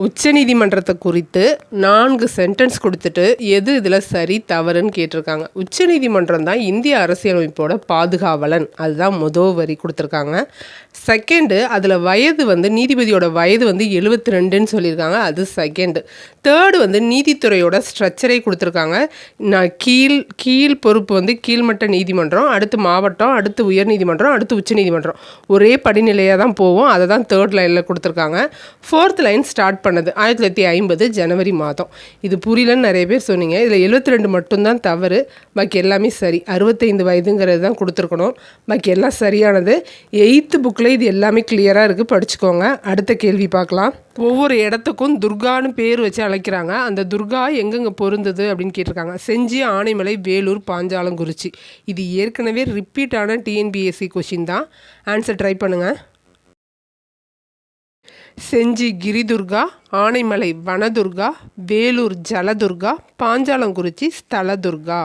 உச்சநீதிமன்றத்தை குறித்து 4 சென்டென்ஸ் கொடுத்துட்டு எது இதில் சரி தவறுன்னு கேட்டிருக்காங்க. உச்சநீதிமன்றம் தான் இந்திய அரசியலமைப்போட பாதுகாவலன், அதுதான் முதல் வரி கொடுத்துருக்காங்க. செகண்டு, அதில் வயது நீதிபதியோட வயது 72ன்னு சொல்லியிருக்காங்க, அது செகண்டு. தேர்டு நீதித்துறையோட ஸ்ட்ரக்சரை கொடுத்துருக்காங்க. கீழ் பொறுப்பு கீழ்மட்ட நீதிமன்றம், அடுத்து மாவட்டம், அடுத்து உயர்நீதிமன்றம், அடுத்து உச்சநீதிமன்றம். ஒரே படிநிலையாக தான் போவோம், அதை தான் தேர்ட் லைனில் கொடுத்துருக்காங்க. ஃபோர்த் லைன் ஸ்டார்ட் பண்ணது 1950 ஜனவரி மாதம். இது புரியலன்னு நிறைய பேர் சொன்னீங்க. இதில் 72 மட்டும்தான் தவறு, பாக்கி எல்லாமே சரி. 65 வயதுங்கிறது தான் கொடுத்துருக்கணும், பாக்கி எல்லாம் சரியானது. 8th புக்கில் இது எல்லாமே கிளியராக இருக்குது, படிச்சுக்கோங்க. அடுத்த கேள்வி பார்க்கலாம். ஒவ்வொரு இடத்துக்கும் துர்கான்னு பேர் வச்சு அழைக்கிறாங்க. அந்த துர்கா எங்கெங்கே பொருந்தது அப்படின்னு கேட்டிருக்காங்க. செஞ்சி, ஆனைமலை, வேலூர், பாஞ்சாலங்குறிச்சி. இது ஏற்கனவே ரிப்பீட்டான டிஎன்பிஎஸ்சி கொஷின் தான். ஆன்சர் ட்ரை பண்ணுங்கள். செஞ்சி கிரிதுர்கா, ஆனைமலை வனதுர்கா, வேலூர் ஜலதுர்கா, பாஞ்சாலங்குறிச்சி ஸ்தலதுர்கா.